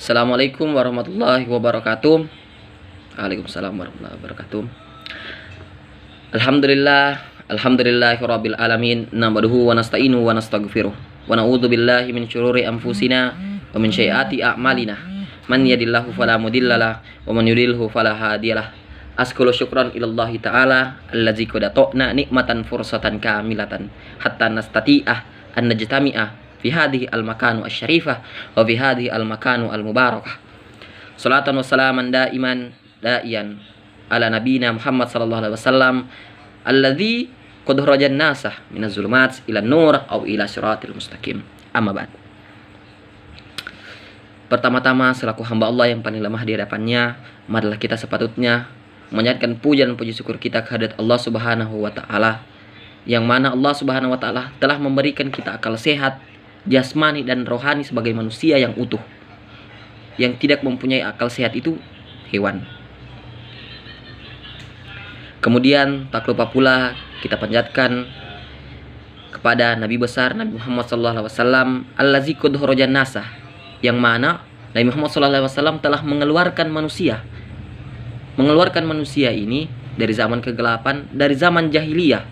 Assalamualaikum warahmatullahi wabarakatuh. Waalaikumsalam warahmatullahi wabarakatuh. Alhamdulillahirabbil alamin. Nahmaduhu wa nasta'inu wa nastaghfiruh. Wa na'udzu billahi min syururi anfusina wa min sayyiati a'malina. Man yahdihillahu fala mudhillalah wa man yudhlilhu fala hadiyalah. Askulu syukran ilallahi ta'ala allazi qad ta'na nikmatan fursatan kamilatan hatta nastati'ah an najtami'ah fi hadhihi al-makanu asy-syarifah wa fi hadhihi al-makanu al-mubarakah. Salatan wa salaman daiman da'iyan ala nabiyina Muhammad sallallahu alaihi wasallam alladzi qad kharajan nasah minaz zulumat ila nur aw ila siratil mustaqim. Amma ba'd. Pertama-tama selaku hamba Allah yang paling lemah di hadapannya, marilah kita sepatutnya menyatakan puja dan puji syukur kita kehadirat Allah Subhanahu wa taala, yang mana Allah Subhanahu wa taala telah memberikan kita akal sehat jasmani dan rohani sebagai manusia yang utuh. Yang tidak mempunyai akal sehat itu hewan. Kemudian tak lupa pula kita panjatkan kepada Nabi besar Nabi Muhammad sallallahu alaihi wasallam allazi qad kharajan nasah, yang mana Nabi Muhammad sallallahu alaihi wasallam telah mengeluarkan manusia ini dari zaman kegelapan, dari zaman jahiliyah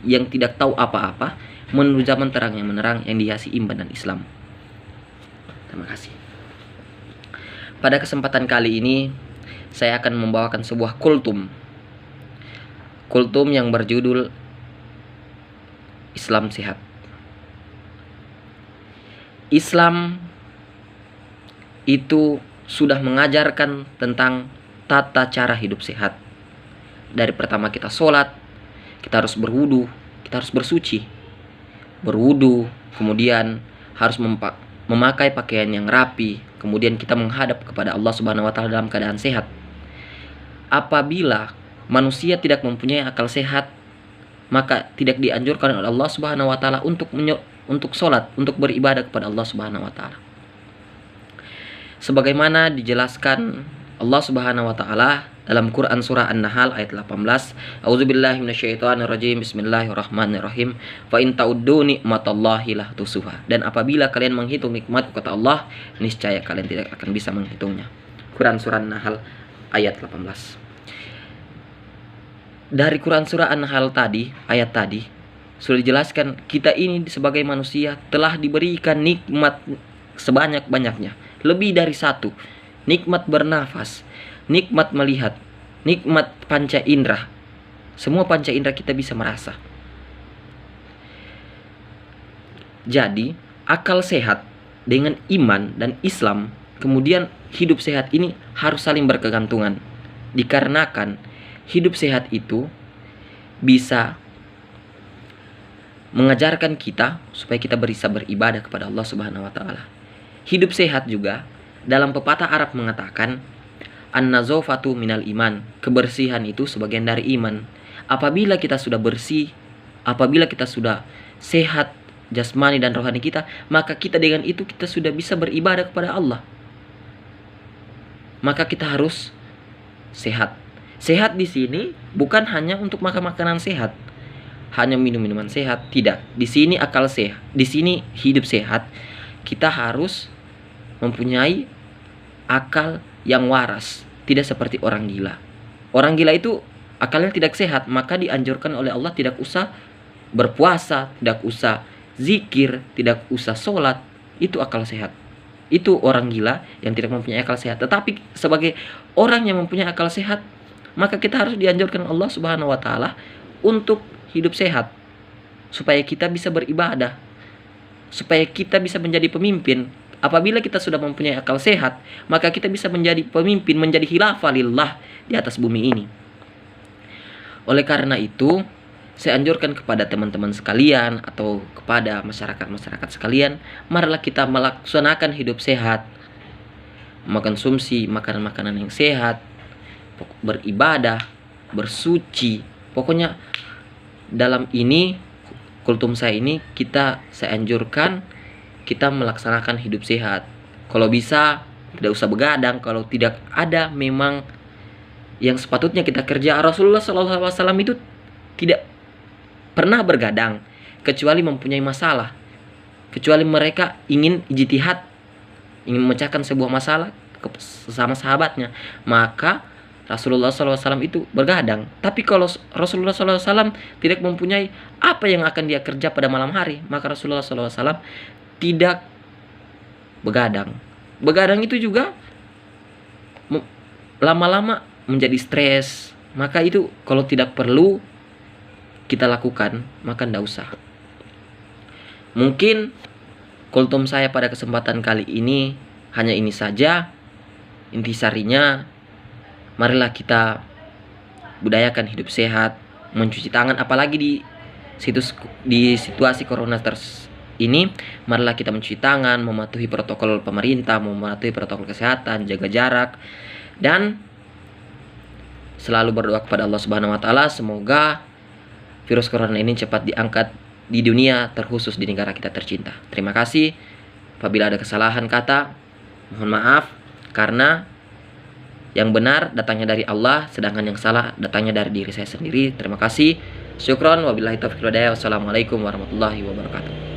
yang tidak tahu apa-apa, menuju zaman terang yang menerang yang dihiasi iman dan Islam. Terima kasih. Pada kesempatan kali ini saya akan membawakan sebuah kultum yang berjudul Islam Sehat. Islam itu sudah mengajarkan tentang tata cara hidup sehat. Dari pertama kita sholat, kita harus berwudu, kita harus bersuci. Berwudu, kemudian harus memakai pakaian yang rapi, kemudian kita menghadap kepada Allah Subhanahu wa taala dalam keadaan sehat. Apabila manusia tidak mempunyai akal sehat, maka tidak dianjurkan oleh Allah Subhanahu wa taala untuk sholat, untuk beribadah kepada Allah Subhanahu wa taala. Sebagaimana dijelaskan Allah Subhanahu wa taala dalam Quran surah An-Nahl ayat 18, A'udzubillahi minasyaitonirrajim, bismillahirrahmanirrahim, fa in ta'uddu nikmatallahi la tuhsuha. Dan apabila kalian menghitung nikmat kata Allah, niscaya kalian tidak akan bisa menghitungnya. Quran surah An-Nahl ayat 18. Dari Quran surah An-Nahl tadi, ayat tadi sudah dijelaskan kita ini sebagai manusia telah diberikan nikmat sebanyak-banyaknya, lebih dari satu. Nikmat bernafas, nikmat melihat, nikmat panca indera. Semua panca indera kita bisa merasa. Jadi, akal sehat dengan iman dan Islam, kemudian hidup sehat ini harus saling berkegantungan. Dikarenakan hidup sehat itu bisa mengajarkan kita supaya kita bisa beribadah kepada Allah Subhanahu wa taala. Hidup sehat juga dalam pepatah Arab mengatakan an-nazafatu minal iman, kebersihan itu sebagian dari iman. Apabila kita sudah bersih, apabila kita sudah sehat jasmani dan rohani kita, maka kita dengan itu kita sudah bisa beribadah kepada Allah. Maka kita harus sehat. Sehat di sini bukan hanya untuk makan makanan sehat, hanya minum minuman sehat, tidak. Di sini akal sehat, di sini hidup sehat. Kita harus mempunyai akal yang waras, tidak seperti orang gila. Orang gila itu akalnya tidak sehat, maka dianjurkan oleh Allah tidak usah berpuasa, tidak usah zikir, tidak usah sholat. Itu akal sehat. Itu orang gila yang tidak mempunyai akal sehat. Tetapi sebagai orang yang mempunyai akal sehat, maka kita harus dianjurkan Allah Subhanahu wa taala untuk hidup sehat, supaya kita bisa beribadah, supaya kita bisa menjadi pemimpin. Apabila kita sudah mempunyai akal sehat, maka kita bisa menjadi pemimpin, menjadi khilafah lillah di atas bumi ini. Oleh karena itu, saya anjurkan kepada teman-teman sekalian atau kepada masyarakat sekalian, marilah kita melaksanakan hidup sehat, mengkonsumsi makanan-makanan yang sehat, beribadah, bersuci. Pokoknya dalam ini, kultum saya ini, saya anjurkan kita melaksanakan hidup sehat. Kalau bisa tidak usah begadang. Kalau tidak ada memang yang sepatutnya kita kerja, Rasulullah SAW itu tidak pernah bergadang kecuali mempunyai masalah, kecuali mereka ingin ijtihad ingin memecahkan sebuah masalah sesama sahabatnya, maka Rasulullah SAW itu bergadang. Tapi kalau Rasulullah SAW tidak mempunyai apa yang akan dia kerja pada malam hari, maka Rasulullah SAW tidak begadang. Begadang itu juga lama-lama menjadi stres. Maka itu kalau tidak perlu kita lakukan, maka tidak usah. Mungkin kultum saya pada kesempatan kali ini hanya ini saja. Intisarinya, marilah kita budayakan hidup sehat, mencuci tangan, apalagi di situasi corona ini, marilah kita mencuci tangan, mematuhi protokol pemerintah, mematuhi protokol kesehatan, jaga jarak, dan selalu berdoa kepada Allah Subhanahu wa taala semoga virus corona ini cepat diangkat di dunia, terkhusus di negara kita tercinta. Terima kasih. Apabila ada kesalahan kata, mohon maaf, karena yang benar datangnya dari Allah, sedangkan yang salah datangnya dari diri saya sendiri. Terima kasih. Syukron. Wabillahi taufiq wal hidayah. Wassalamualaikum warahmatullahi wabarakatuh.